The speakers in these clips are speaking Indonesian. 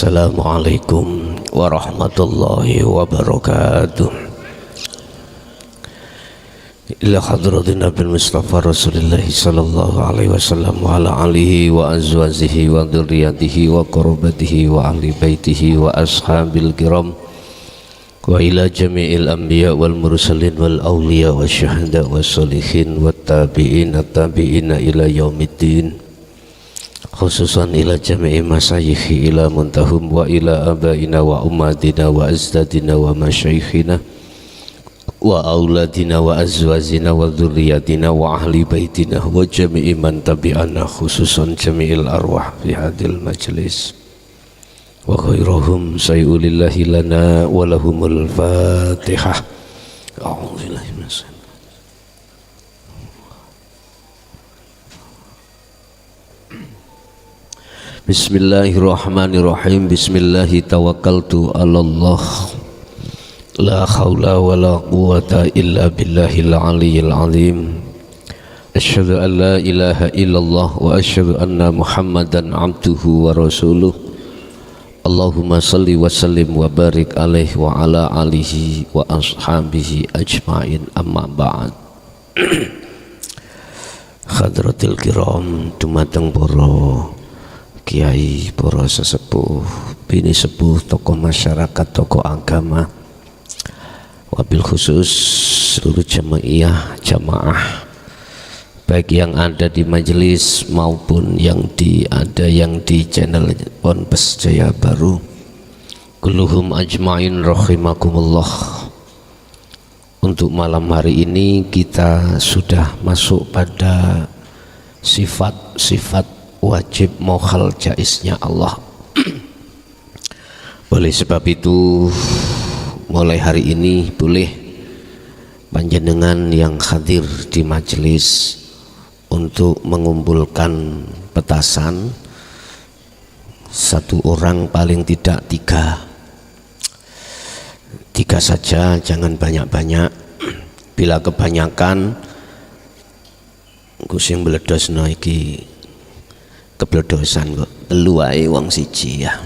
Assalamualaikum warahmatullahi wabarakatuh. Ila hadratin Nabi Mustafa Rasulullah sallallahu alaihi wasallam wa ala alihi wa azwajihi wa dzurriyyatihi wa qurabatihi wa ahli baitihi wa ashabil kiram wa ila jami'il anbiya wal mursalin wal awliya wa syuhada wa sholihin wa tabi'in at-tabi'ina ila yaumiddin, khususan ila jami'i masyayikhi ila muntahum wa ila abaina wa ummatina wa azdadina wa masyayikhina wa auladina wa azwazina wa dzurriyyatina wa ahli baitina wa jami'i man tabi'ana, khususan jami'il arwah fi hadil majlis wa khairuhum sayyulillahi lana wa lahumul fatihah. A'udzubillahi minasyaitonir Bismillahirrahmanirrahim. Bismillahi tawakkaltu 'alallah. La haula wala quwwata illa billahil aliyyil azim. Asyhadu an la ilaha illallah wa asyhadu anna Muhammadan abduhu wa rasuluh. Allahumma salli wa sallim wa barik alaihi wa ala alihi wa ashabihi ajma'in, amma ba'd. Hadratil kiram, dumateng para kiai, para sesepuh, bini sepuh, tokoh masyarakat, tokoh agama, wabil khusus seluruh jamaah baik yang ada di majelis maupun yang di channel Ponpes Jaya Baru, kulluhum ajmain rahimakumullah. Untuk malam hari ini kita sudah masuk pada sifat-sifat wajib mohal jaiznya Allah. Oleh sebab itu mulai hari ini boleh panjenengan yang hadir di majelis untuk mengumpulkan petasan, satu orang paling tidak tiga saja, jangan banyak-banyak. Bila kebanyakan kusing meledos iki kebledosan kok, telu wae wong siji ya.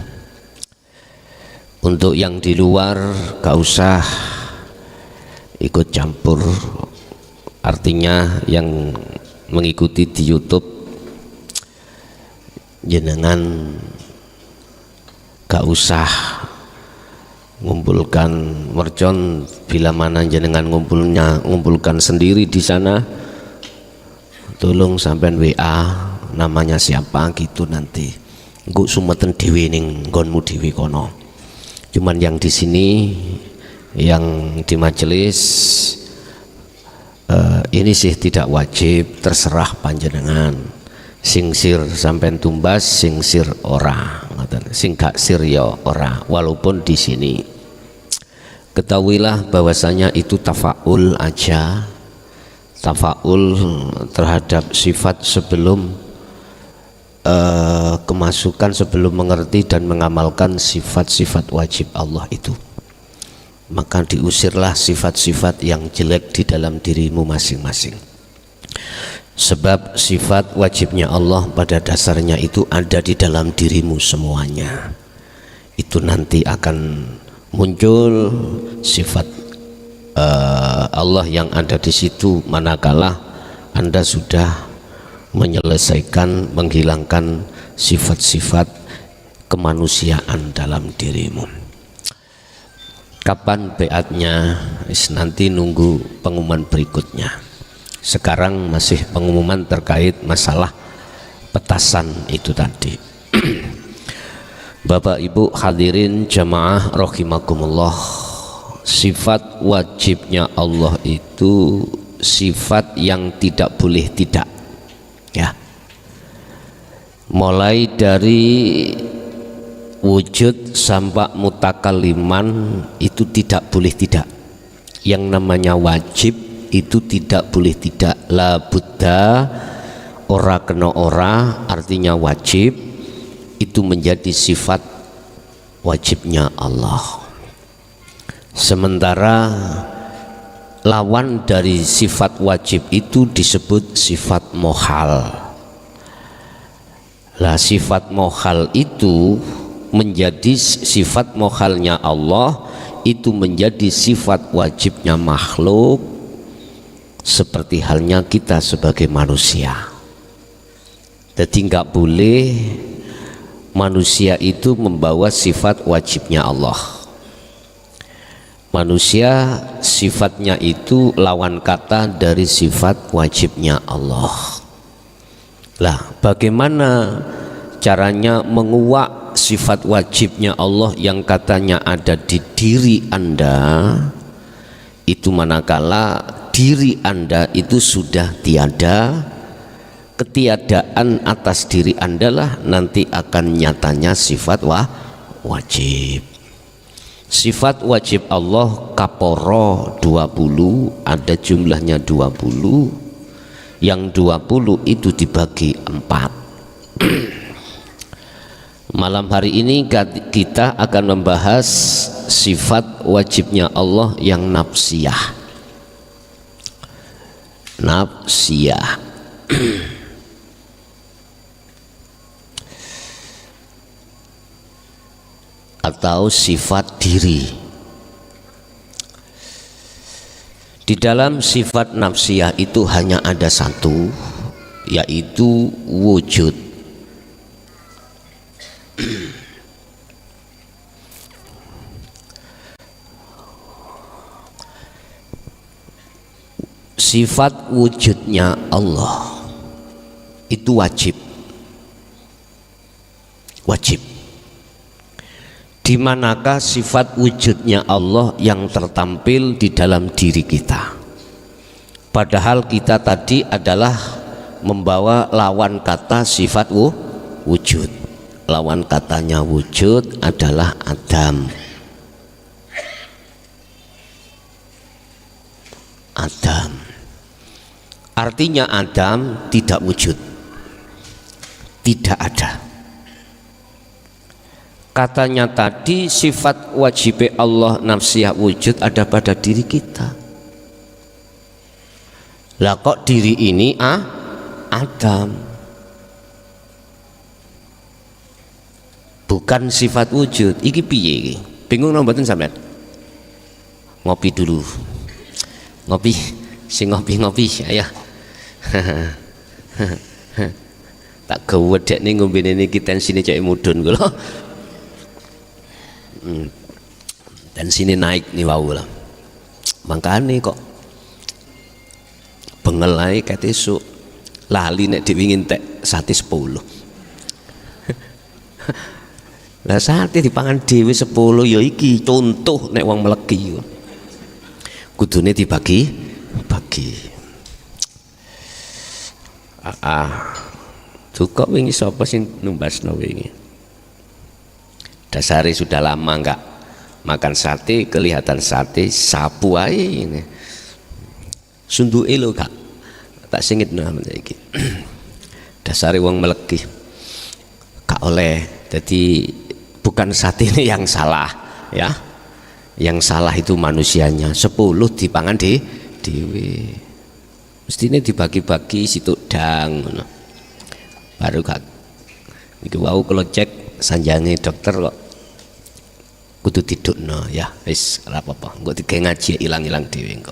Untuk yang di luar gak usah ikut campur, artinya yang mengikuti di YouTube jenengan gak usah ngumpulkan mercon. Bila mana jenengan ngumpulkan sendiri di sana, tolong sampean WA namanya siapa gitu, nanti engko sumeten dhewe ning nggonmu dhewe kono. Cuman yang di sini, yang di majelis ini sih tidak wajib, terserah panjenengan. Sing sir sampean tumbas, sing sir ora, sing gak sir ya ora. Walaupun di sini ketahuilah bahwasanya itu tafaul aja, tafaul terhadap sifat sebelum kemasukan, sebelum mengerti dan mengamalkan sifat-sifat wajib Allah itu. Maka diusirlah sifat-sifat yang jelek di dalam dirimu masing-masing. Sebab sifat wajibnya Allah pada dasarnya itu ada di dalam dirimu semuanya. Itu nanti akan muncul sifat Allah yang ada di situ manakala Anda sudah menyelesaikan, menghilangkan sifat-sifat kemanusiaan dalam dirimu. Kapan beatnya? Nanti nunggu pengumuman berikutnya. Sekarang masih pengumuman terkait masalah petasan itu tadi. Bapak Ibu hadirin jamaah rahimakumullah, sifat wajibnya Allah itu sifat yang tidak boleh tidak, ya. Mulai dari wujud sampai mutakaliman itu tidak boleh tidak. Yang namanya wajib itu tidak boleh tidak, la buddha, ora kena ora, artinya wajib. Itu menjadi sifat wajibnya Allah. Sementara lawan dari sifat wajib itu disebut sifat mohal. Lah sifat mohal itu menjadi sifat mokhalnya Allah itu menjadi sifat wajibnya makhluk, seperti halnya kita sebagai manusia. Jadi nggak boleh manusia itu membawa sifat wajibnya Allah. Manusia sifatnya itu lawan kata dari sifat wajibnya Allah. Lah, bagaimana caranya menguak sifat wajibnya Allah yang katanya ada di diri Anda? Itu manakala diri Anda itu sudah tiada, ketiadaan atas diri Anda lah nanti akan nyatanya sifat wajib. Sifat wajib Allah kaporo 20, ada jumlahnya 20. Yang 20 itu dibagi 4. Malam hari ini kita akan membahas sifat wajibnya Allah yang nafsiyah. Nafsiyah. Atau sifat diri. Di dalam sifat nafsiyah itu hanya ada satu, yaitu wujud. Sifat wujudnya Allah itu wajib. Wajib. Di manakah sifat wujudnya Allah yang tertampil di dalam diri kita? Padahal kita tadi adalah membawa lawan kata sifat wujud. Lawan katanya wujud adalah Adam. Adam. Artinya Adam tidak wujud. Tidak ada. Katanya tadi sifat wajib Allah nafsiyah wujud ada pada diri kita. Lah kok diri ini Adam, bukan sifat wujud. Iki piye iki? Bingung nang mboten sampean? Ngopi dulu. Ngopi, sing ngopi-ngopi ya. Tak gawedek ning ngombene niki tensine cek mudhun kula. Dan sini naik nih wau lah, makanya kok bengelai kate esuk lali nek diwingin tek sate 10. Lah sate dipangan dhewe 10 ya iki contoh nek wong melegi kudune dibagi. Cukup wingi sapa sing numbasno wingi? Dasari sudah lama enggak makan sate, kelihatan sate sapu ae ini. Sunduke lho Kak. Tak singit namanya iki. Dasari wong melegi. Gak oleh. Jadi bukan sate ini yang salah ya. Yang salah itu manusianya. 10 dipangan dhewe. Mestine dibagi-bagi situ dang ngono. Baru Kak. Iki wau kalau cek sanjange dokter kok kudu tidukno ya wis ora apa-apa engko digawe ngaji ilang-ilang dhewe engko.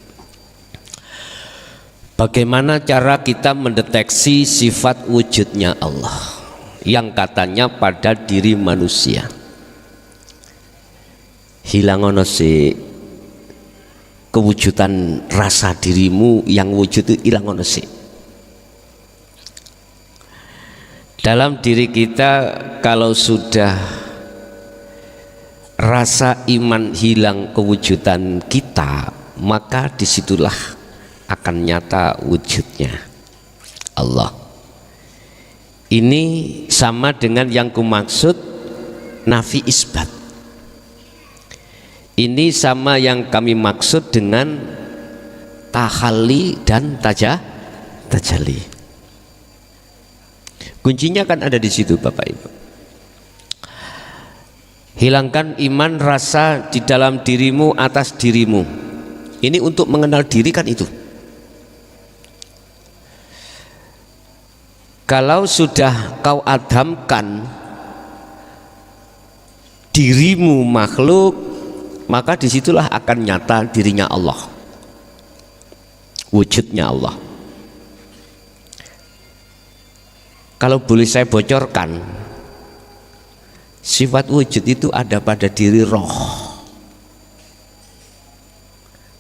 Bagaimana cara kita mendeteksi sifat wujudnya Allah yang katanya pada diri manusia? Hilang ono sih kewujudan rasa dirimu yang wujud itu hilang ono sih. Dalam diri kita kalau sudah rasa iman hilang kewujudan kita, maka disitulah akan nyata wujudnya Allah. Ini sama dengan yang kumaksud nafi isbat. Ini sama yang kami maksud dengan tahalli dan tajalli. Kuncinya kan ada di situ Bapak Ibu. Hilangkan iman rasa di dalam dirimu atas dirimu. Ini untuk mengenal diri kan itu. Kalau sudah kau adamkan dirimu makhluk, maka disitulah akan nyata dirinya Allah, wujudnya Allah. Kalau boleh saya bocorkan, sifat wujud itu ada pada diri roh.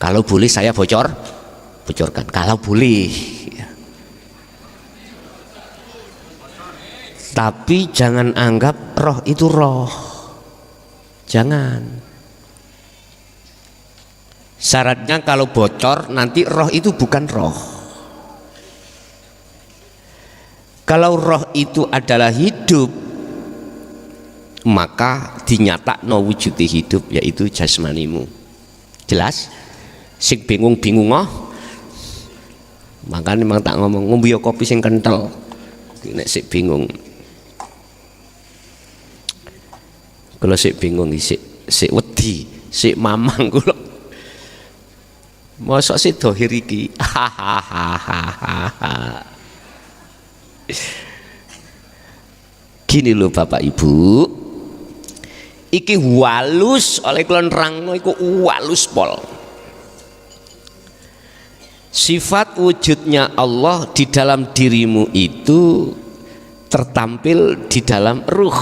Kalau boleh saya bocorkan, kalau boleh ya. Tapi jangan anggap roh itu roh, jangan. Syaratnya kalau bocor nanti roh itu bukan roh. Kalau roh itu adalah hidup, maka dinyatakno wujudi hidup, yaitu jasmanimu. Jelas? Sing bingung-bingung makanya memang tak ngomong ngombe kopi sing kental. Nek sik bingung, kalau sik bingung sik wedi, sik mamang kula. Mosok sik dohir iki. Gini loh Bapak Ibu, iki walus oleh kula nerangno iku walus pol. Sifat wujudnya Allah di dalam dirimu itu tertampil di dalam ruh,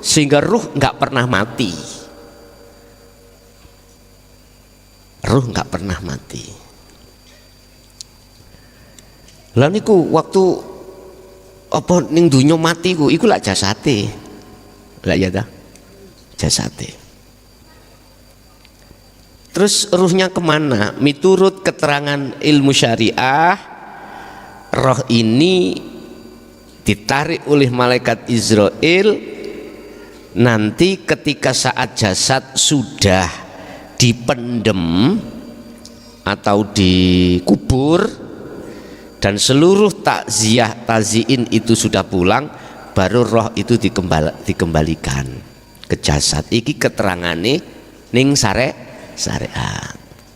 sehingga ruh nggak pernah mati. Ruh nggak pernah mati. Lah niku waktu apa ning dunya mati ku iku lak jasate. Lah ya ta? Jasate. Terus ruhnya kemana? Miturut keterangan ilmu syariah, roh ini ditarik oleh malaikat Israel nanti ketika saat jasad sudah dipendem atau dikubur dan seluruh takziah taziin itu sudah pulang, baru roh itu dikembalikan ke jasad. Iki keterangane ning syariat.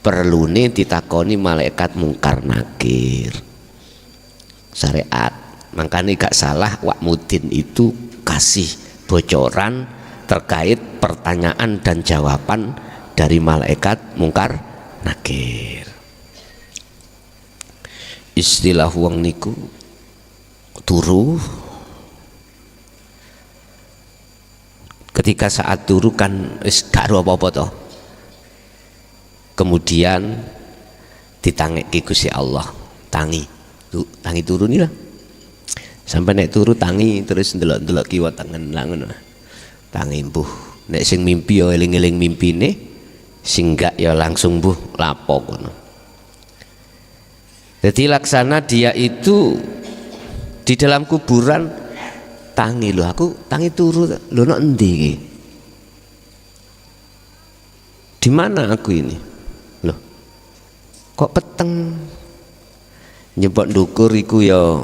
Perlune ditakoni malaikat mungkar nakir. Syariat. Makanya gak salah Wak Mudin itu kasih bocoran terkait pertanyaan dan jawaban dari malaikat mungkar nakir. Istilah wong niku turu, ketika saat turu kan wis gak apa-apa toh. Kemudian ditangeki Gusti Allah, tangi turu nih lah. Sampai nek turu tangi terus ndelok-ndelok kiwa tangan langun. Tangi mbuh. Nek sing mimpi ya eling-eling mimpine, sing gak ya langsung mbuh lapo kono. Jadi laksana dia itu di dalam kuburan tangi loh, aku tangi turu lho nek endi iki? Di mana aku ini? Loh. Kok peteng? Nyebok ndukur iku ya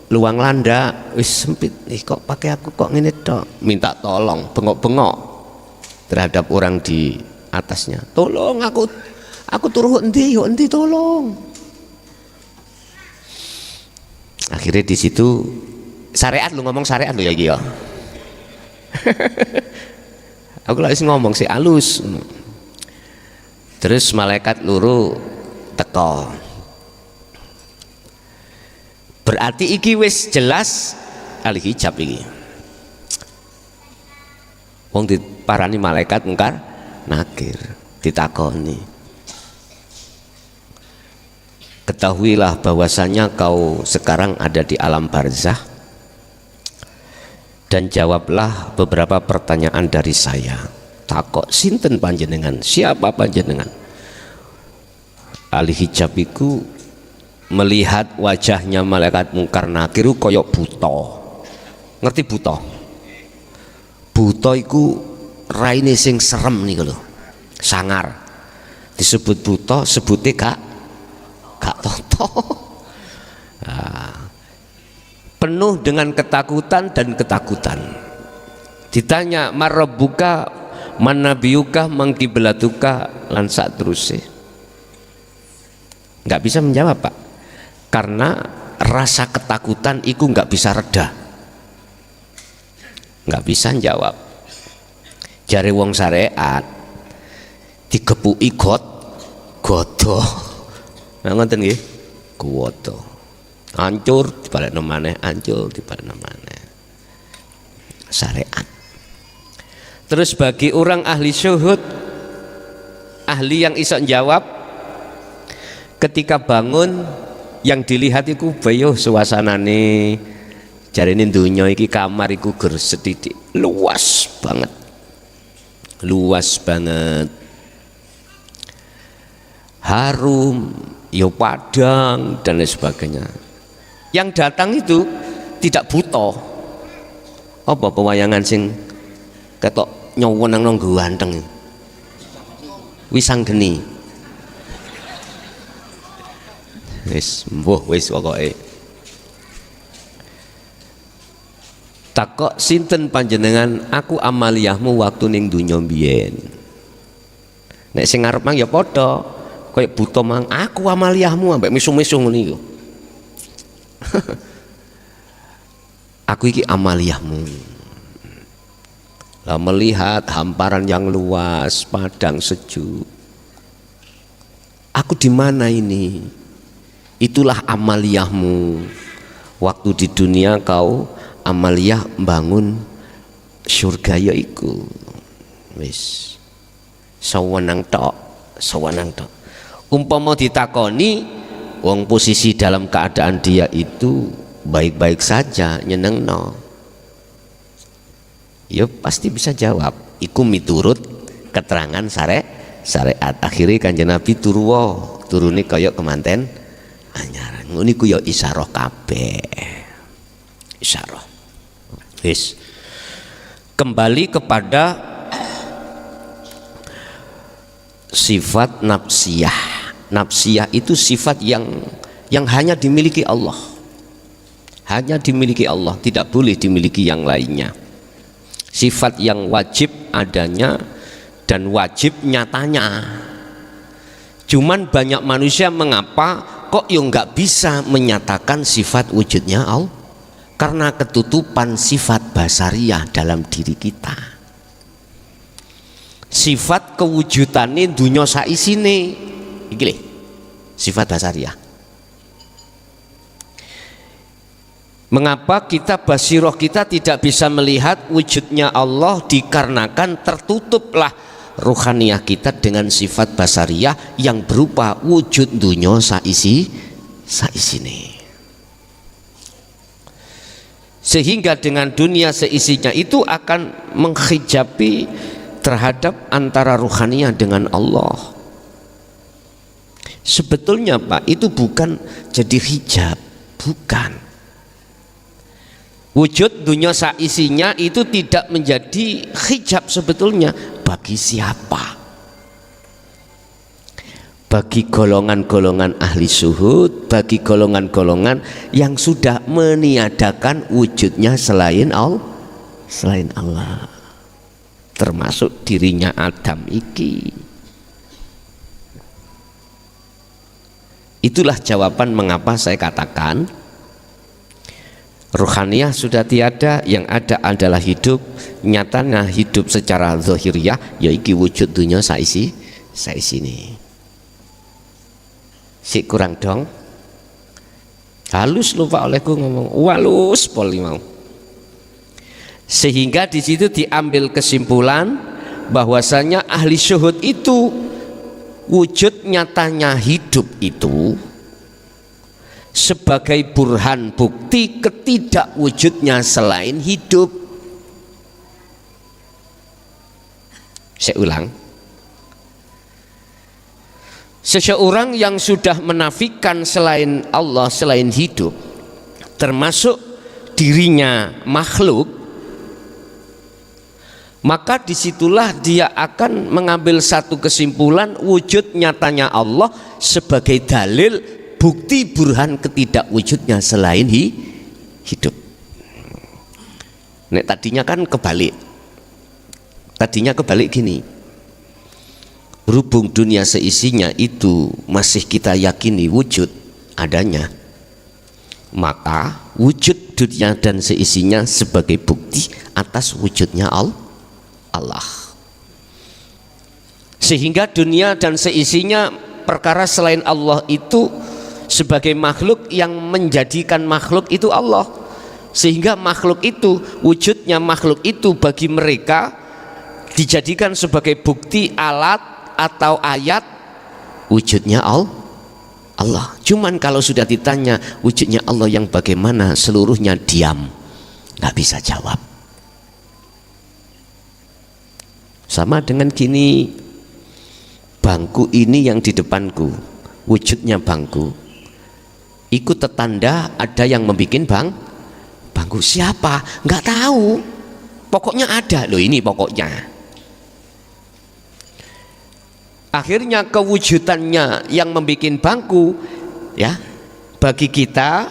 luang landa wis sempit. Kok pakai aku kok ngene tok? Minta tolong, bengok-bengok terhadap orang di atasnya. Tolong aku turu endi tolong. Akhirnya di situ syariat lu ngomong syariat lu ya iki ya. Aku lagi ngomong sih halus. Terus malaikat luru teko. Berarti iki wis jelas ahli hijab iki. Wong diparani malaikat mungkar nakir, ditakoni. Ketahuilah bahwasanya kau sekarang ada di alam barzah dan jawablah beberapa pertanyaan dari saya. Takok sinten panjenengan, siapa panjenengan? Ahli hijab iku melihat wajahnya malaikat mungkar nakir koyok buta. Ngerti buta? Buta iku raine sing serem nih lho. Sangar. Disebut buta, sebute gak toto. Nah, penuh dengan ketakutan dan ketakutan. Ditanya marabbuka, manabiyuka, mangkiblatuka, lan sak terusé. Nggak bisa menjawab Pak, karena rasa ketakutan itu nggak bisa reda, nggak bisa jawab. Jare wong syariat digepuki godo. Nah ngoten nggih. Godo. Hancur dibalekno maneh, hancur dibalekno maneh. Syariat. Terus bagi orang ahli syuhud, ahli yang iso jawab, ketika bangun yang dilihat iku bayo suasanane, jarene donya iki kamar iku ger sedidik luas banget. Luas banget. Harum, yo padang dan lain sebagainya. Yang datang itu tidak buta. Apa pewayangan sing ketok nyowon nang ganteng. Wisanggeni. Wis pokoke. Takok sinten panjenengan, aku amaliyahmu waktu ning donya mbiyen. Nek sing ngarep mang ya padha, kaya buta mang aku amaliyahmu ambek misu-misu ngene iku. Aku iki amaliyahmu. Lah melihat hamparan yang luas, padang sejuk. Aku di mana ini? Itulah amaliyahmu. Waktu di dunia kau amaliyah bangun surga ya iku. Wis sawenang tok. Umpama ditakoni wong posisi dalam keadaan dia itu baik-baik saja, nyenengno, ya pasti bisa jawab. Iku miturut keterangan syariat. Akhirnya Kanjeng Nabi turune kaya kemanten anyaran. Ngono iku ya isyarah kabeh. Isyarah. Wis. Kembali kepada sifat nafsiyah. Nafsiyah itu sifat yang hanya dimiliki Allah. Hanya dimiliki Allah, tidak boleh dimiliki yang lainnya. Sifat yang wajib adanya dan wajib nyatanya. Cuman banyak manusia mengapa kok yo nggak bisa menyatakan sifat wujudnya Allah? Karena ketutupan sifat basariyah dalam diri kita. Sifat kewujudane dunya saisine iki lho, sifat basariyah. Mengapa kita basiroh kita tidak bisa melihat wujudnya Allah? Dikarenakan tertutuplah ruhaniyah kita dengan sifat basariyah yang berupa wujud dunya saisine. Sehingga dengan dunia seisinya itu akan menghijabi terhadap antara ruhaniyah dengan Allah. Sebetulnya Pak, itu bukan jadi hijab, bukan. Wujud dunia saisinya itu tidak menjadi hijab sebetulnya. Bagi siapa? Bagi golongan-golongan ahli syuhud, bagi golongan-golongan yang sudah meniadakan wujudnya selain Allah, termasuk dirinya Adam iki. Itulah jawaban mengapa saya katakan ruhaniyah sudah tiada, yang ada adalah hidup. Nyatanya hidup secara zahiriyah, yaitu wujud dunia saisine. Si kurang dong, halus lupa olehku ngomong, walus poli mau. Sehingga di situ diambil kesimpulan bahwasanya ahli syuhud itu wujud nyatanya hidup itu sebagai burhan bukti ketidakwujudnya selain hidup. Saya ulang. Seseorang yang sudah menafikan selain Allah, selain hidup, termasuk dirinya makhluk, maka disitulah dia akan mengambil satu kesimpulan wujud nyatanya Allah sebagai dalil bukti burhan ketidakwujudnya selain hidup. Nek tadinya kan kebalik. Tadinya kebalik gini. Berhubung dunia seisinya itu masih kita yakini wujud adanya, maka wujud dunia dan seisinya sebagai bukti atas wujudnya Allah. sehingga dunia dan seisinya perkara selain Allah itu sebagai makhluk yang menjadikan makhluk itu Allah, sehingga makhluk itu, wujudnya makhluk itu bagi mereka dijadikan sebagai bukti, alat atau ayat wujudnya Allah. Cuman kalau sudah ditanya wujudnya Allah yang bagaimana, seluruhnya diam, nggak bisa jawab. Sama dengan gini, bangku ini yang di depanku, wujudnya bangku, ikut tetanda ada yang membuat bangku. Siapa? Nggak tahu, pokoknya ada loh, ini pokoknya. Akhirnya kewujudannya yang membuat bangku, ya, bagi kita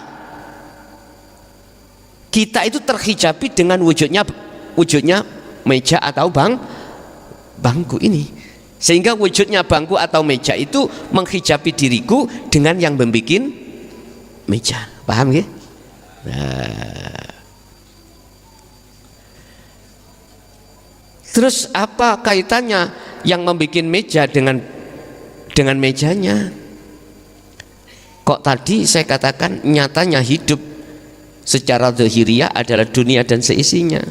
itu terhijabi dengan wujudnya meja atau bangku ini, sehingga wujudnya bangku atau meja itu menghijabi diriku dengan yang membuat meja. Paham ya? Nah. Terus apa kaitannya yang membuat meja dengan mejanya? Kok tadi saya katakan nyatanya hidup secara zahiriyah adalah dunia dan seisinya.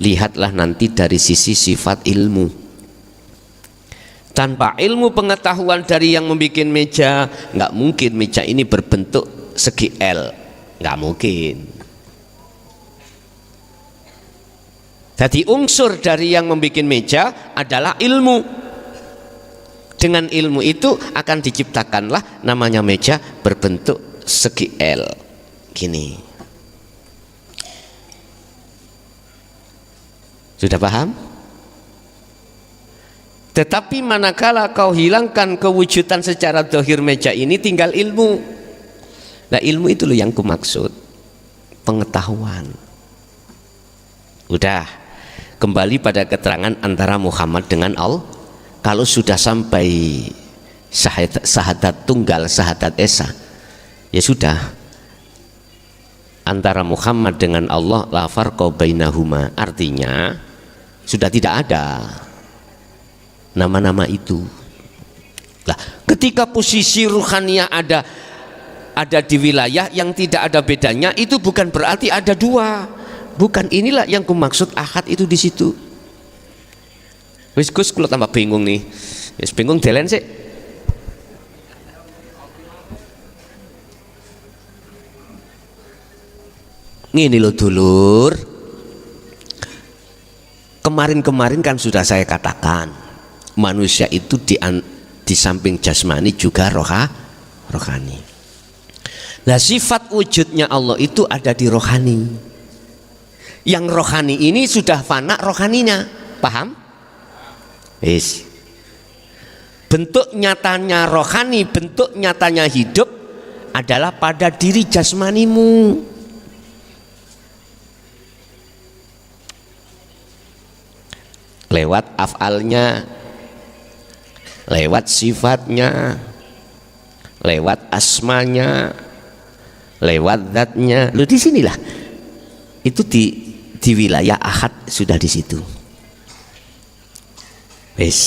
Lihatlah nanti dari sisi sifat ilmu. Tanpa ilmu pengetahuan dari yang membuat meja, nggak mungkin meja ini berbentuk segi L, nggak mungkin. Jadi unsur dari yang membuat meja adalah ilmu. Dengan ilmu itu akan diciptakanlah namanya meja berbentuk segi L gini. Sudah paham? Tetapi manakala kau hilangkan kewujudan secara zahir meja ini, tinggal ilmu. Nah, ilmu itu loh yang kumaksud, pengetahuan. Udah, kembali pada keterangan antara Muhammad dengan Allah. Kalau sudah sampai syahadat tunggal, syahadat esa, ya sudah, antara Muhammad dengan Allah la farqa bainahuma, artinya sudah tidak ada nama-nama itu. Lah, ketika posisi ruhaniyah ada di wilayah yang tidak ada bedanya, itu bukan berarti ada dua. Bukan, inilah yang kumaksud ahad itu di situ. Wis Gus, kalau tambah bingung nih. Wis bingung delen sih. Ngene lho dulur. Kemarin-kemarin kan sudah saya katakan, manusia itu di samping jasmani juga rohani. Nah, sifat wujudnya Allah itu ada di rohani. Yang rohani ini sudah fana rohaninya, paham? Yes. Bentuk nyatanya rohani, bentuk nyatanya hidup adalah pada diri jasmanimu. Lewat af'alnya, lewat sifatnya, lewat asmanya, lewat zatnya. Lu di sinilah. Itu di wilayah ahad sudah di situ. Wes.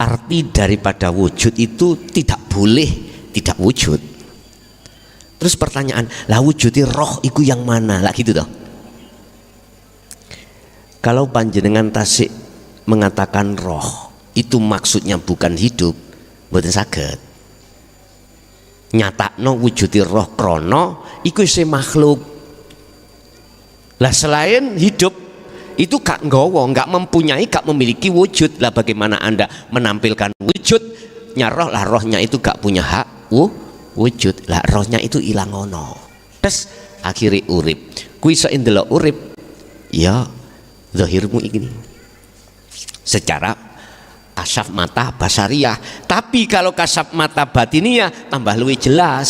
Arti daripada wujud itu tidak boleh tidak wujud. Terus pertanyaan, lah wujudnya roh itu yang mana? Lah gitu toh. Kalau panjenengan tasik mengatakan roh itu maksudnya bukan hidup, mboten saged. Nyatakno wujudnya roh krono iku isih makhluk. Lah selain hidup itu gak nggawa, gak mempunyai, gak memiliki wujud. Lah bagaimana Anda menampilkan wujudnya roh? Lah rohnya itu gak punya hak wujud. Lah rohnya itu ilang ono. Terus akhirnya urip. Kuwi iso ndelok urip. Ya zahirmu ini. Secara kasaf mata basariyah. Tapi kalau kasaf mata batiniyah tambah lebih jelas.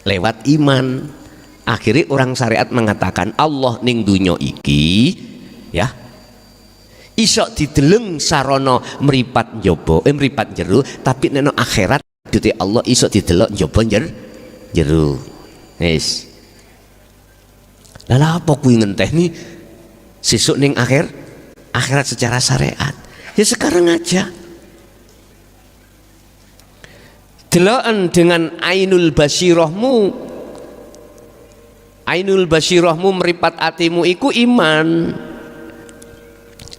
Lewat iman. Akhirnya orang syariat mengatakan Allah ning dunya iki ya iso dideleng sarana mripat njaba mripat jero, tapi neno akhirat duti Allah iso didelok njaba jero. Wis. Lah apa kuwi ngenteni sesuk ning akhirat secara syariat. Ya sekarang aja. Deloken dengan ainul basirahmu. Ainul basirahmu meripat atimu iku iman.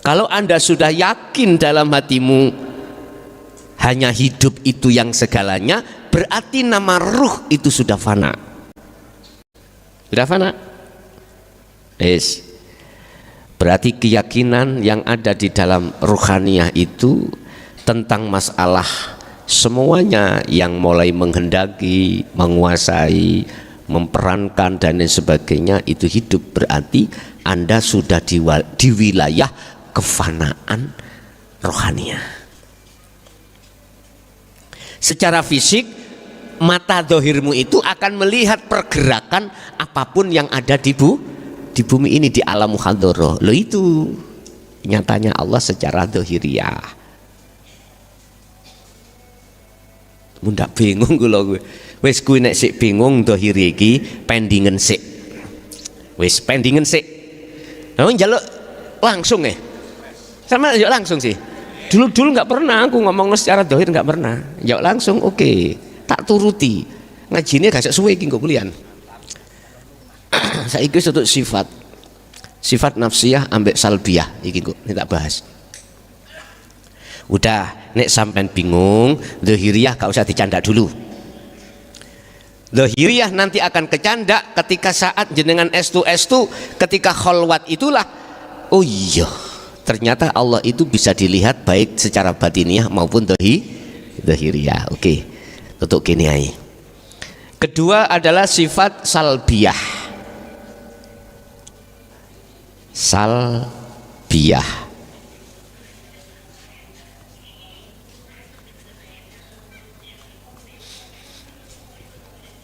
Kalau Anda sudah yakin dalam hatimu hanya hidup itu yang segalanya, berarti nama ruh itu sudah fana. Sudah fana. Yes. Berarti keyakinan yang ada di dalam ruhaniyah itu tentang masalah semuanya yang mulai menghendaki, menguasai, memperankan dan lain sebagainya itu hidup, berarti Anda sudah di wilayah kefanaan rohaniyah. Secara fisik mata dohirmu itu akan melihat pergerakan apapun yang ada di bumi ini, di alam muhadharah. Lo itu nyatanya Allah secara dohiriyah. Mundak bingung gue. Wes gue nek sik bingung dohiri iki pendingen sik. Wes pendingen sik. Nah, njaluk langsung sama njaluk langsung sih. Dulu nggak pernah aku ngomong secara dohir, nggak pernah. Njaluk langsung oke. Tak turuti. Ngajine gak suwe iki nggo kuliah. Saiki untuk sifat nafsiyah ambek salbiyah iki kok ini tak bahas. Udah nek sampean bingung zahiriyah gak usah dicandak dulu. Zahiriyah nanti akan kecandak ketika saat jenengan estu ketika kholwat itulah, oh iya ternyata Allah itu bisa dilihat baik secara batiniah maupun zahiriyah. Oke, tutup kini aja. Kedua adalah sifat salbiyah. Salbiyah.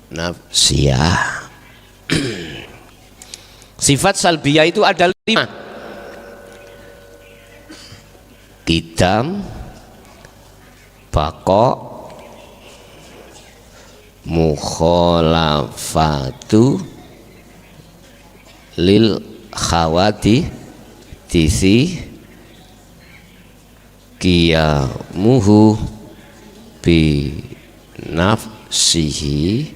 Nafsiyah. Sifat salbiyah itu ada 5. Qidam, baqa, mukhalafatu lil khawati tisi qiyamuhu bi nafsihi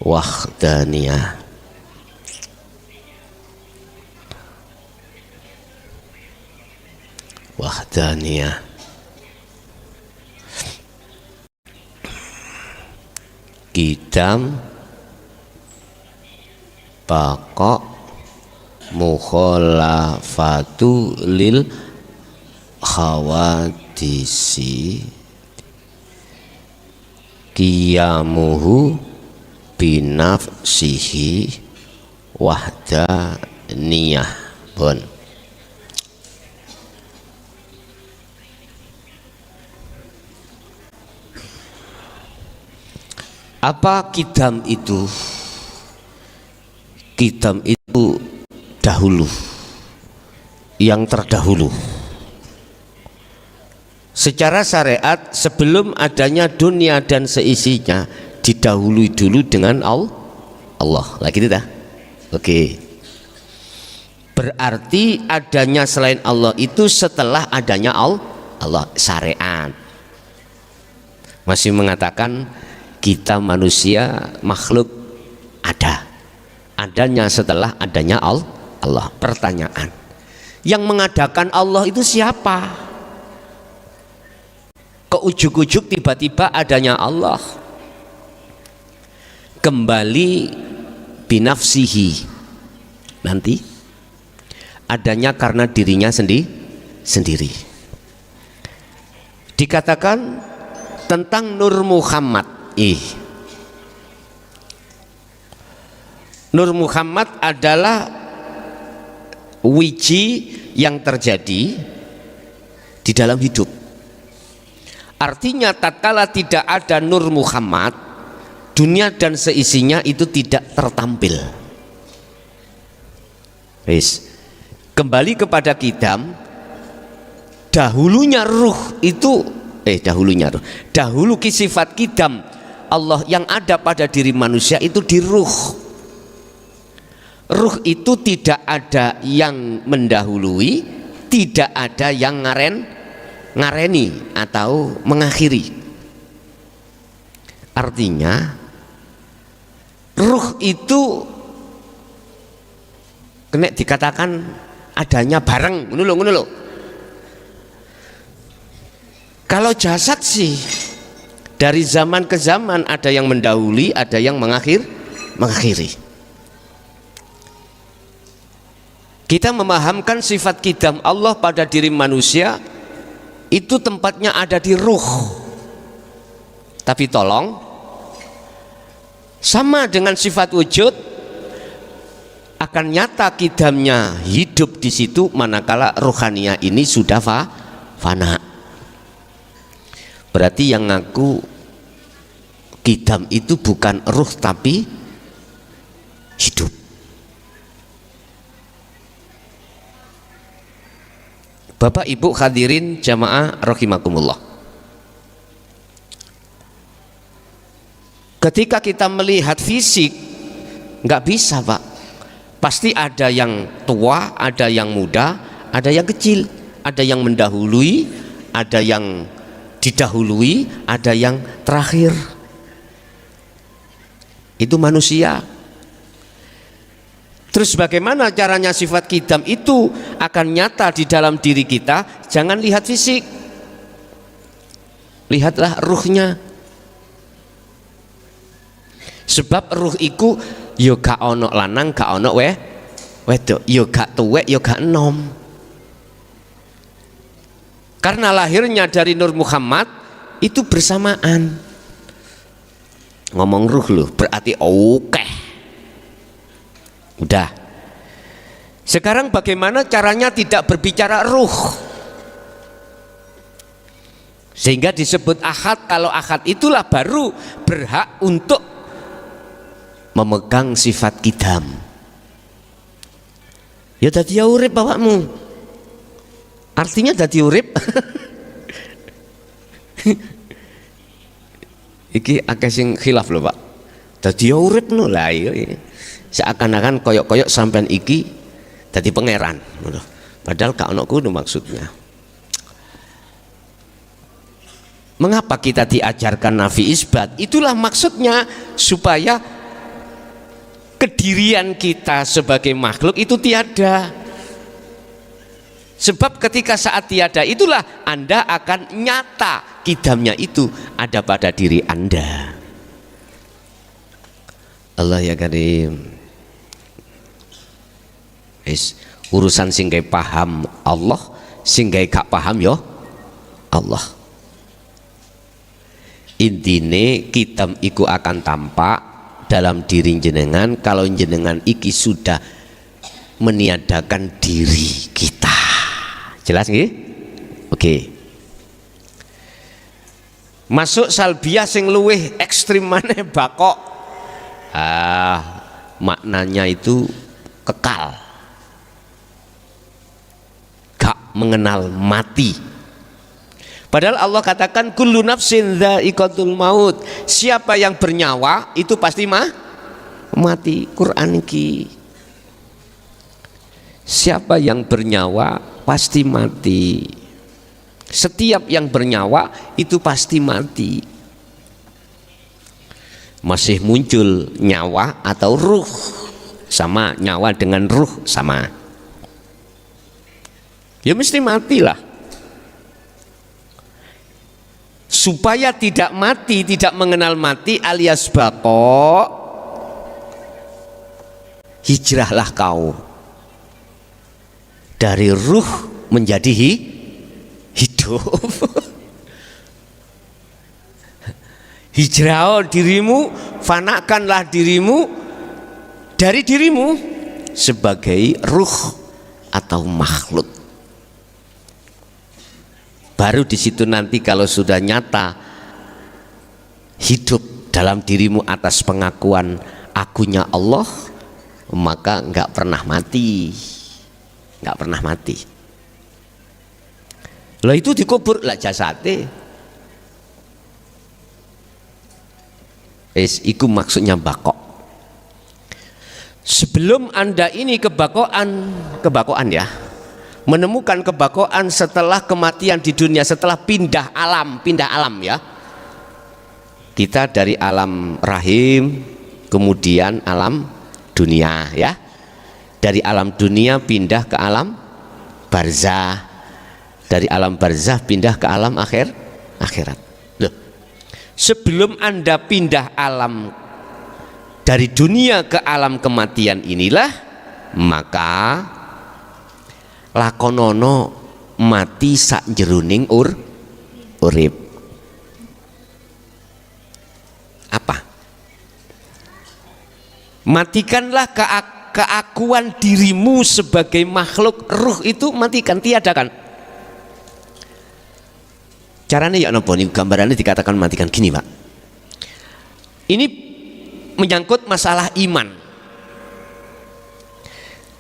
wahdaniyah. Wahdaniyah. Qidam, baqa, mukhalafatu lil khawadisi qiyamuhu binafsihi wahdaniyah. Bon. Apa qidam itu? Qidam itu dahulu, yang terdahulu. Secara syariat sebelum adanya dunia dan seisinya didahului dulu dengan Allah. Lagi gitu dah. Oke. Berarti adanya selain Allah itu setelah adanya Allah. Syariat masih mengatakan kita manusia makhluk adanya setelah adanya Allah. Pertanyaan, yang mengadakan Allah itu siapa? Ke ujuk-ujuk tiba-tiba adanya Allah. Kembali binafsihi, nanti adanya karena dirinya sendiri. Dikatakan tentang Nur Muhammad. Nur Muhammad adalah wiji yang terjadi di dalam hidup. Artinya tatkala tidak ada Nur Muhammad, dunia dan seisinya itu tidak tertampil. Kembali kepada qidam, dahulunya ruh itu dahulu sifat qidam Allah yang ada pada diri manusia itu di ruh. Ruh itu tidak ada yang mendahului, tidak ada yang ngareni atau mengakhiri. Artinya ruh itu kena dikatakan adanya bareng, ngono lho. Kalau jasad sih dari zaman ke zaman ada yang mendahului, ada yang mengakhiri. Kita memahamkan sifat qidam Allah pada diri manusia itu tempatnya ada di ruh. Tapi tolong, sama dengan sifat wujud akan nyata qidamnya hidup di situ manakala ruhania ini sudah fana. Berarti yang ngaku qidam itu bukan ruh tapi hidup. Bapak Ibu hadirin jamaah rahimakumullah. Ketika kita melihat fisik nggak bisa Pak. Pasti ada yang tua, ada yang muda, ada yang kecil, ada yang mendahului, ada yang didahului, ada yang terakhir. Itu manusia. Terus bagaimana caranya sifat qidam itu akan nyata di dalam diri kita? Jangan lihat fisik, lihatlah ruhnya. Sebab ruh iku yo gak ono lanang, gak ono wedok, yo gak tuwek, yo gak enom. Karena lahirnya dari Nur Muhammad itu bersamaan. Ngomong ruh loh, berarti oke. Udah. Sekarang bagaimana caranya tidak berbicara ruh? Sehingga disebut ahad. Kalau ahad itulah baru berhak untuk memegang sifat qidam. Ya dadi urip bapakmu. Artinya dadi urip. Iki akeh sing khilaf lho Pak. Dadi urip no lah iya. Seakan-akan koyok-koyok sampean iki dadi pangeran. Padahal gak ono kudu maksudnya. Mengapa kita diajarkan nafi isbat? Itulah maksudnya supaya kedirian kita sebagai makhluk itu tiada. Sebab ketika saat tiada itulah Anda akan nyata qidamnya itu ada pada diri Anda. Allah ya Karim. Urusan sing gawe paham Allah, sing gawe gak paham yo Allah. Intine qidam iku akan tampak dalam diri jenengan kalau jenengan iki sudah meniadakan diri kita. Jelas nggih? Oke. Masuk salbiah sing luweh ekstrim maneh bakok. Maknanya itu kekal. Gak mengenal mati. Padahal Allah katakan kullu nafsin dha'iqatul maut. Siapa yang bernyawa itu pasti mati. Quran iki. Siapa yang bernyawa pasti mati. Setiap yang bernyawa itu pasti mati. Masih muncul nyawa atau ruh. Sama nyawa dengan ruh sama. Ya mesti matilah. Supaya tidak mati, tidak mengenal mati alias bako, hijrahlah kau dari ruh menjadi hidup. Hijrah dirimu, fanakanlah dirimu dari dirimu sebagai ruh atau makhluk. Baru di situ nanti kalau sudah nyata hidup dalam dirimu atas pengakuan akunya Allah, maka nggak pernah mati, nggak pernah mati. Lah itu dikubur lah jasate. Iku maksudnya bakok. Sebelum Anda ini kebakoan ya, menemukan kebakoan setelah kematian di dunia, setelah pindah alam ya. Kita dari alam rahim kemudian alam dunia ya. Dari alam dunia pindah ke alam barzah. Dari alam barzah pindah ke alam akhirat. Loh. Sebelum Anda pindah alam dari dunia ke alam kematian inilah, maka lakonono mati sak jeruning urip. Apa? Matikanlah keakuan dirimu sebagai makhluk ruh itu, matikan, tiadakan. Caranya ya nopo nih, gambarannya dikatakan matikan gini Pak. Ini menyangkut masalah iman.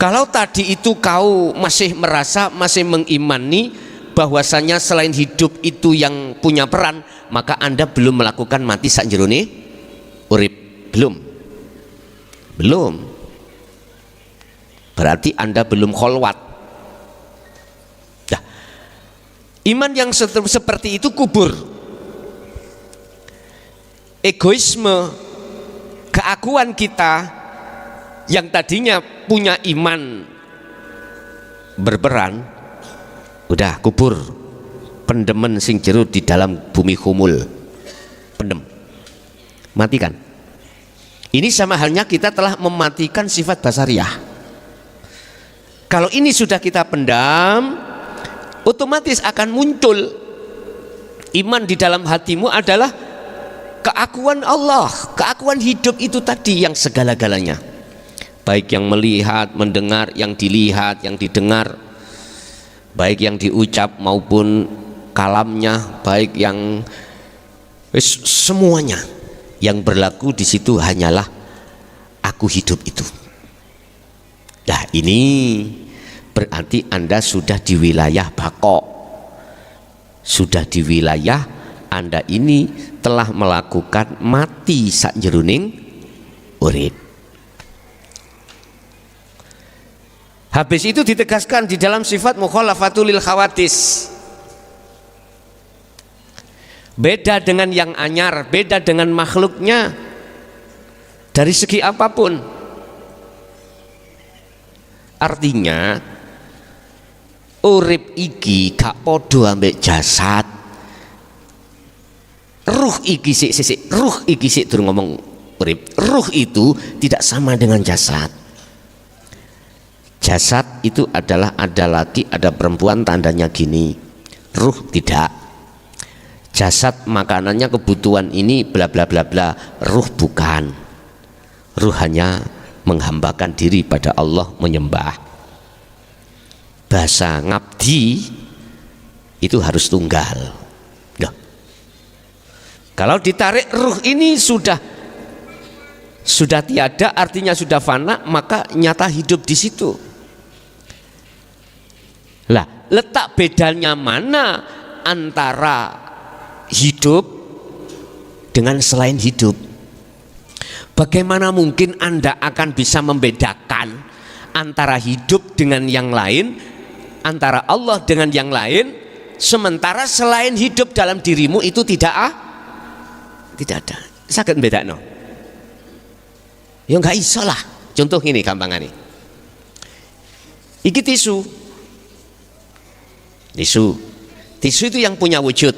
Kalau tadi itu kau masih merasa, masih mengimani bahwasanya selain hidup itu yang punya peran, maka Anda belum melakukan mati sak jerone urip. Belum. Berarti Anda belum kholwat. Nah, iman yang seperti itu kubur. Egoisme, keakuan kita yang tadinya punya iman berperan, udah kubur. Pendemen sing jero di dalam bumi humul, pendem, matikan. Ini sama halnya kita telah mematikan sifat basariah. Kalau ini sudah kita pendam, otomatis akan muncul iman di dalam hatimu adalah keakuan Allah, keakuan hidup itu tadi yang segala-galanya, baik yang melihat, mendengar, yang dilihat, yang didengar, baik yang diucap maupun kalamnya, baik yang semuanya yang berlaku di situ hanyalah aku hidup itu. Nah, ini berarti Anda sudah di wilayah bako, sudah di wilayah Anda ini telah melakukan mati sak jeruning urip. Habis itu ditegaskan di dalam sifat mukhalafatul lil khawatis. Beda dengan yang anyar, beda dengan makhluknya dari segi apapun. Artinya urip iki gak podo ambek jasad. Ruh iki sik, ruh iki sik durung ngomong urip. Ruh itu tidak sama dengan jasad. Jasad itu adalah ada laki, ada perempuan, tandanya gini. Ruh tidak. Jasad makanannya, kebutuhan ini bla bla bla bla. Ruh bukan. Ruh hanya menghambakan diri pada Allah, menyembah. Bahasa ngabdi itu harus tunggal. Duh. Kalau ditarik ruh ini sudah tiada, artinya sudah fana, maka nyata hidup di situ. Lah, letak bedanya mana antara hidup dengan selain hidup? Bagaimana mungkin Anda akan bisa membedakan antara hidup dengan yang lain, antara Allah dengan yang lain, sementara selain hidup dalam dirimu itu tidak ada. Saged bedakno? Ya nggak iso lah. Contoh ini gampangane. Iki tisu itu yang punya wujud.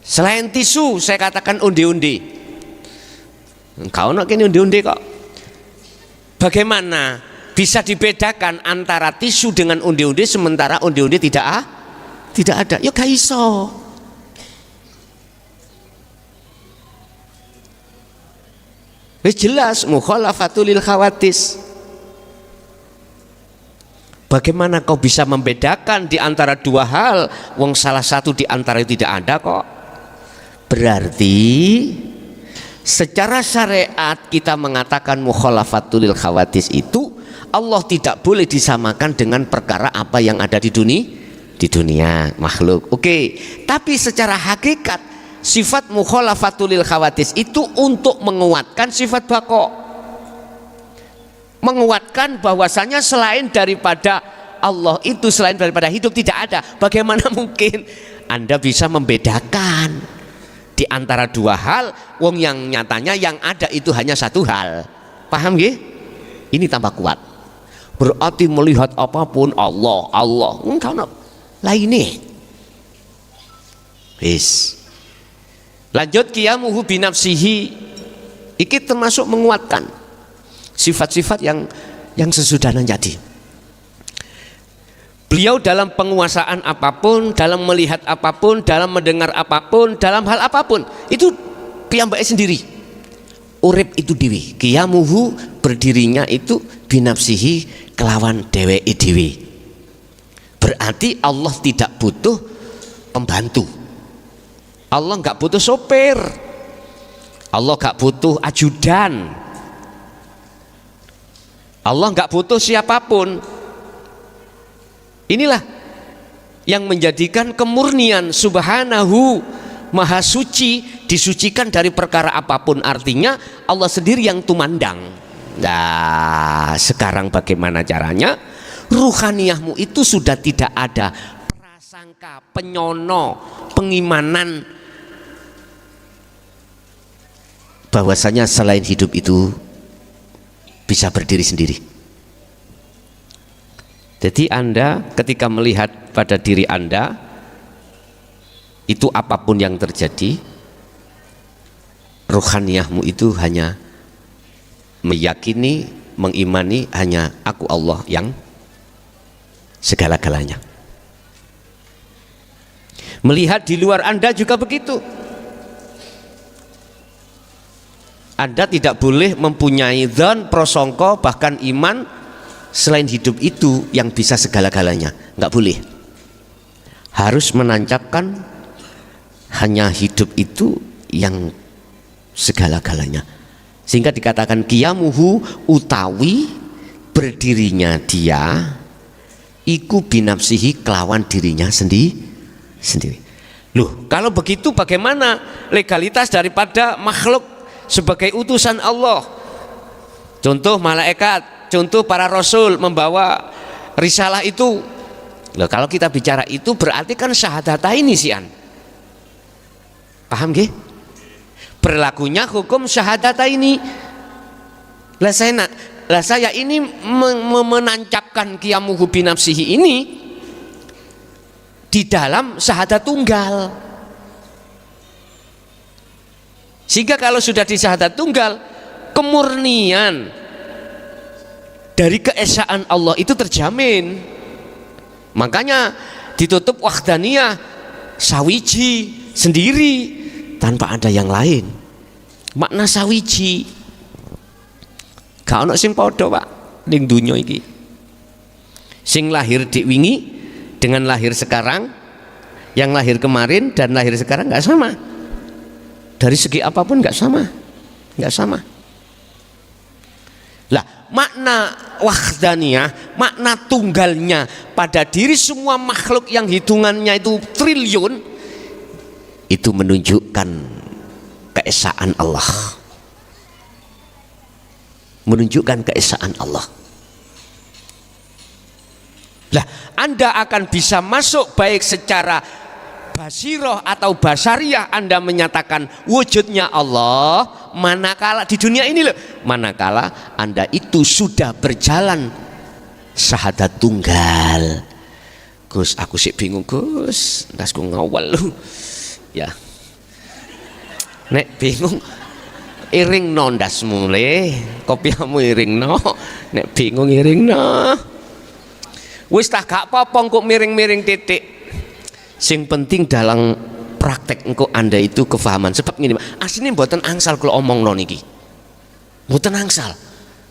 Selain tisu, saya katakan undi-undi. Kau nak kini undi-undi kok. Bagaimana bisa dibedakan antara tisu dengan undi-undi sementara undi-undi tidak ada? Ya gak iso. Jelas mukhalafatul lil khawatis. Bagaimana kau bisa membedakan di antara dua hal? Wong salah satu di antara itu tidak ada kok. Berarti secara syariat kita mengatakan mukhalafatul lil khawatis itu Allah tidak boleh disamakan dengan perkara apa yang ada di dunia makhluk. Oke, tapi secara hakikat sifat mukhalafatul lil khawatis itu untuk menguatkan sifat bako. menguatkan bahwasanya selain daripada Allah itu, selain daripada hidup tidak ada. Bagaimana mungkin Anda bisa membedakan di antara dua hal, wong yang nyatanya yang ada itu hanya satu hal. Paham nggih? Ini tambah kuat. Berarti melihat apapun Allah, Allah. Engkau lainnya. Wis. Lanjut qiyamuhu binafsihi. Iki termasuk menguatkan sifat-sifat yang sesudahnya jadi. Beliau dalam penguasaan apapun, dalam melihat apapun, dalam mendengar apapun, dalam hal apapun, itu piyambake sendiri. Urip itu dewi. Qiyamuhu berdirinya itu binafsihi kelawan dheweke dhewe. Berarti Allah tidak butuh pembantu. Allah nggak butuh sopir. Allah nggak butuh ajudan. Allah nggak butuh siapapun. Inilah yang menjadikan kemurnian subhanahu maha suci, disucikan dari perkara apapun. Artinya Allah sendiri yang tumandang. Nah, sekarang bagaimana caranya? Ruhaniyahmu itu sudah tidak ada prasangka, penyono, pengimanan bahwasanya selain hidup itu bisa berdiri sendiri. Jadi Anda ketika melihat pada diri Anda itu apapun yang terjadi, ruhaniyahmu itu hanya meyakini, mengimani hanya aku Allah yang segala-galanya. Melihat di luar Anda juga begitu. Anda tidak boleh mempunyai dzan, prasangka, bahkan iman selain hidup itu yang bisa segala-galanya. Enggak boleh. Harus menancapkan hanya hidup itu yang segala-galanya. Sehingga dikatakan qiyamuhu utawi berdirinya dia iku binafsihi kelawan dirinya sendiri. Loh, kalau begitu bagaimana legalitas daripada makhluk sebagai utusan Allah? Contoh malaikat, contoh para rasul membawa risalah itu. Loh, kalau kita bicara itu berarti kan syahadataini sian. Paham nggih? Berlakunya hukum syahadataini. Lah saya ini menancapkan qiyamuhu binafsihi ini di dalam syahadat tunggal. Sehingga kalau sudah di syahadat tunggal, kemurnian dari keesaan Allah itu terjamin. Makanya ditutup wahdaniyah sawiji sendiri tanpa ada yang lain. Makna sawiji gak ono sing padha, Pak, ning donya iki. Sing lahir dik wingi dengan lahir sekarang, yang lahir kemarin dan lahir sekarang nggak sama. Dari segi apapun nggak sama, nggak sama. Lah, makna wahdaniyah, makna tunggalnya pada diri semua makhluk yang hitungannya itu triliun, itu menunjukkan keesaan Allah, menunjukkan keesaan Allah. Lah, Anda akan bisa masuk baik secara basiroh atau basariah, Anda menyatakan wujudnya Allah manakala di dunia ini loh, manakala Anda itu sudah berjalan syahadat tunggal. Gus, aku sih bingung Gus, ndasku ngawal lu ya. Nek bingung iring no ndasmu le, kopiamu iring no, nek bingung iring no. Wis tak gak apa-apa kok miring-miring titik. Sing penting dalam praktek engkau Anda itu kefahaman. Sebab gini, aslinya mboten angsal kalau omong niki. Mboten angsal.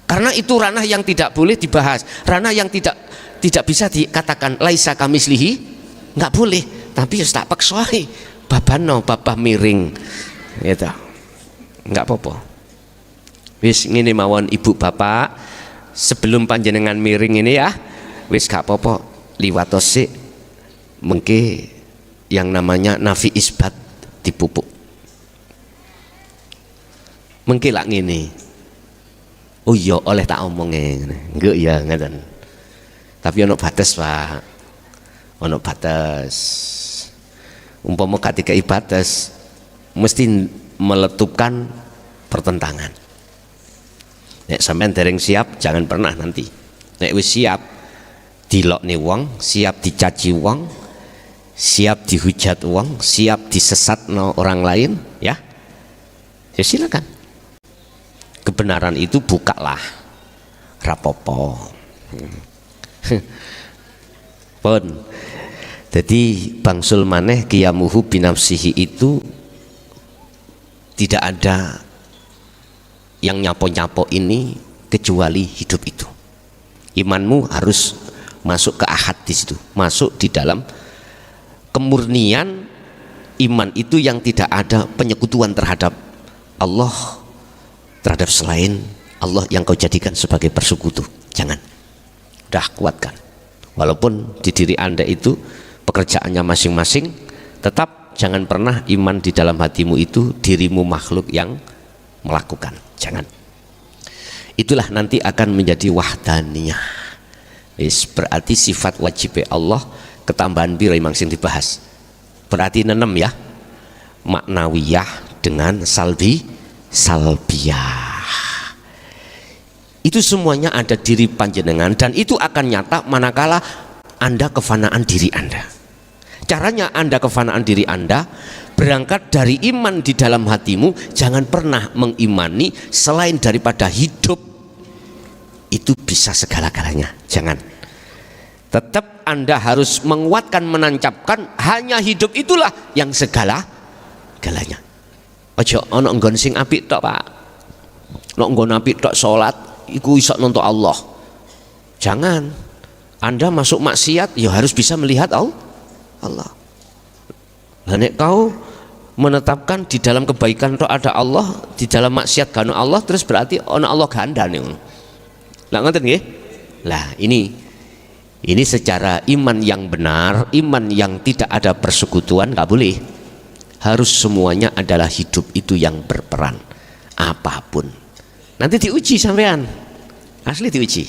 Karena itu ranah yang tidak boleh dibahas, ranah yang tidak bisa dikatakan laisa kamislihi, nggak boleh. Tapi ya tak paksoi. Babano, babah miring, gitu. Nggak apa-apa. Wis ngene mawon ibu bapak, sebelum panjenengan miring ini ya, wis gak apa-apa liwatos sik mengke yang namanya nafi isbat dipupuk. Mengke lak ngene. Oh iya oleh tak omongin enggak ya ngeten. Tapi ono batas Pak, ono batas. Umpama ketika batas mesti meletupkan pertentangan. Nek sampean dereng siap jangan pernah nanti. Nek wis siap dilokne wong, siap dicaci wong, siap dihujat wong, siap disesatno orang lain, ya silakan. Kebenaran itu bukalah, rapopo. Pun. Jadi bangsul maneh qiyamuhu binafsihi itu tidak ada yang nyapo-nyapo ini kecuali hidup itu. Imanmu harus masuk ke ahad di situ, masuk di dalam kemurnian iman itu yang tidak ada penyekutuan terhadap Allah, terhadap selain Allah yang kau jadikan sebagai persekutu. Jangan, udah kuatkan. Walaupun di diri Anda itu pekerjaannya masing-masing, tetap jangan pernah iman di dalam hatimu itu dirimu makhluk yang melakukan. Jangan. Itulah nanti akan menjadi wahdaniyah. Berarti sifat wajib Allah ketambahan biro yang sing dibahas. Berarti 6 ya, maknawiyah dengan salbiyah. Itu semuanya ada diri panjenengan dan itu akan nyata manakala Anda kefanaan diri Anda. Caranya Anda kefanaan diri Anda berangkat dari iman di dalam hatimu. Jangan pernah mengimani selain daripada hidup itu bisa segala-galanya. Jangan. Tetap Anda harus menguatkan, menancapkan hanya hidup itulah yang segala-galanya. Ojo ana nggon sing apik tok, Pak. Nek nggon apik tok salat iku iso nonton Allah. Jangan. Anda masuk maksiat ya harus bisa melihat Allah. Lah nek kau menetapkan di dalam kebaikan tok ada Allah, di dalam maksiat gak ana Allah, terus berarti ana Allah gandane. Lah ngoten nggih? Lah ini secara iman yang benar, iman yang tidak ada persekutuan nggak boleh. Harus semuanya adalah hidup itu yang berperan apapun. Nanti diuji sampean, asli diuji.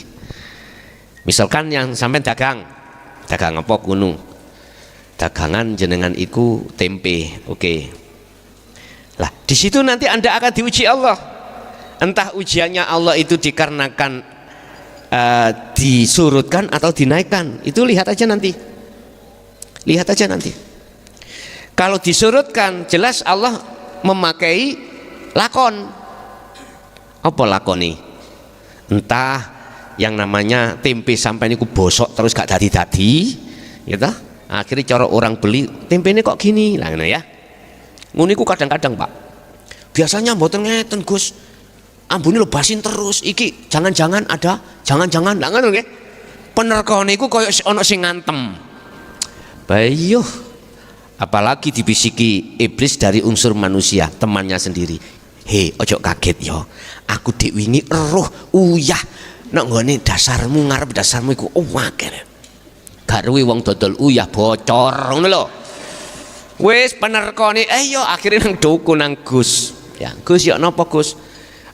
Misalkan yang sampean dagang apa gunung? Dagangan jenengan iku tempe, oke. Lah di situ nanti Anda akan diuji Allah. Entah ujiannya Allah itu dikarenakan disurutkan atau dinaikkan, itu lihat aja nanti. Kalau disurutkan jelas Allah memakai lakon. Apa lakoni? Entah yang namanya tempe sampai niku bosok terus gak dadi-dadi, gitu. Akhirnya cara orang beli tempe ini kok gini, lah ngono ya. Ngono iku kadang-kadang Pak. Biasanya mboten ngeten Gus. Ambune lebasin terus, iki jangan-jangan ada, jangan-jangan lah ngono nggih. Penerkone iku koyo ana sing ngantem. Bayuh. Apalagi dibisiki iblis dari unsur manusia, temannya sendiri. He, ojo kaget yo. Aku dik wingi eruh uyah nek nggone dasarmu ngarep dasarmu iku akeh. Garwe wong dodol uyah bocor ngono lho. Wis penerkone yo akhire nang dukun nang Gus. Ya, Gus yo napa Gus?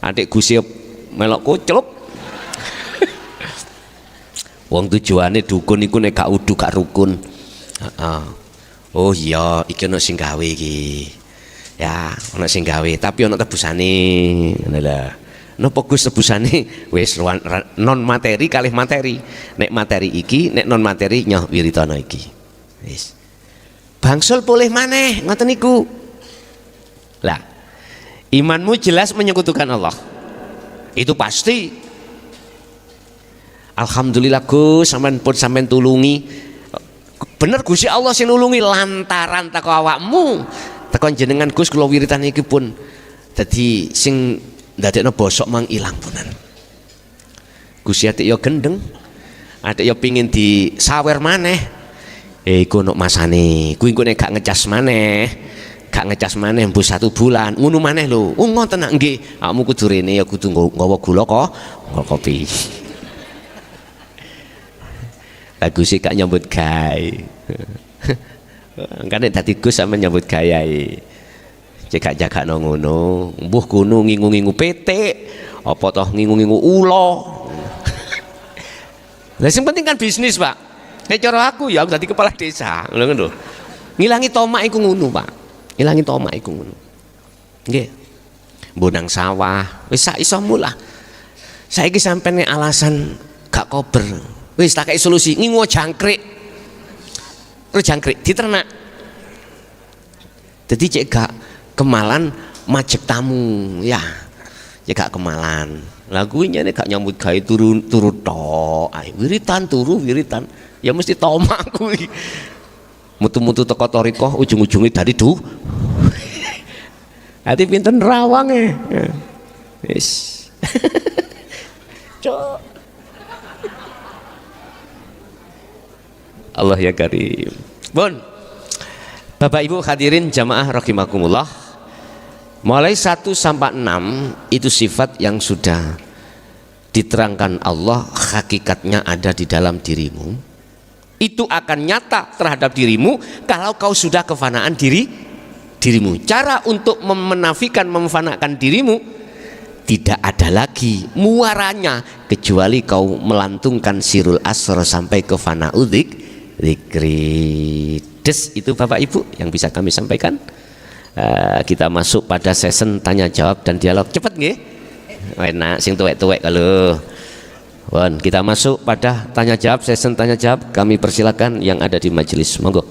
Adik Gus melok kucluk. Wong tujuane dukun iku nek gak udu gak rukun. Oh iya, iki ana sing gawe iki. Ya, ana sing gawe, tapi ana tebusane. Ngono lho. Napa Gus tebusane? Wis non materi kalih materi. Nek materi iki, nek non materi nyoh wiritana iki. Wis. Bangsul boleh maneh ngoten niku. Lah, imanmu jelas menyekutukan Allah. Itu pasti. Alhamdulillah Gus, sampean tulungi. Bener Gusti Allah sing nulungi lantaran teko awakmu. Teko jenengan Gus kula wiritan iki pun dadi sing ndadekno bosok mang ilang punan. Gusti atik ya gendeng. Atik ya pingin disawer maneh. Iku nok masane. Kuwi engko nek gak ngecas maneh. Gak ngecas maneh mbuh 1 bulan. Ngono maneh lho. Ngoten nak nggih. Awakmu kudu rene ya kudu nggawa gula kok kopi. Lagu sih gak nyambut gawe. Kan dadi Gus sampe nyambut gawe. Cek gak jagakno ngono. Mbuh kuno ngingu-ngingu petik. Apa toh ngingu-ngingu ulo. Lah sing penting kan bisnis, Pak. Nek cara aku ya aku dadi kepala desa, ngono lho. Ngilangi tomak iku ngono, Pak. Ngilangi tomak iku ngono. Nggih. Mbonang sawah, wis sak isomu lah. Saiki sampeyan alasan gak kober. Wis tak kei solusi, ngingu jangkrik. Terus jangkrik diternak. Jadi cek gak kemalan majek tamu, ya. Cek gak kemalan. Lah kuwi nyene gak nyambut gawe turu tok. Ae wiritan turu wiritan. Ya mesti tomak kuwi. Mutu-mutu teko torikoh ujung-ujunge dari du. Hati pinten rawange. Wis. Cok. Allah ya karim. Bon. Bapak Ibu hadirin jamaah rahimakumullah. Mulai 1 sampai 6 itu sifat yang sudah diterangkan Allah, hakikatnya ada di dalam dirimu. Itu akan nyata terhadap dirimu kalau kau sudah kefanaan dirimu. Cara untuk menafikan, memfanakan dirimu tidak ada lagi muaranya kecuali kau melantungkan sirul asr sampai ke fana'u dzikri. Itu Bapak Ibu yang bisa kami sampaikan. Kita masuk pada session tanya jawab dan dialog. Cepet nggih? Enak sing tuwek-tuwek kalau. Kita masuk pada tanya jawab, session tanya jawab. Kami persilakan yang ada di majelis. Monggo.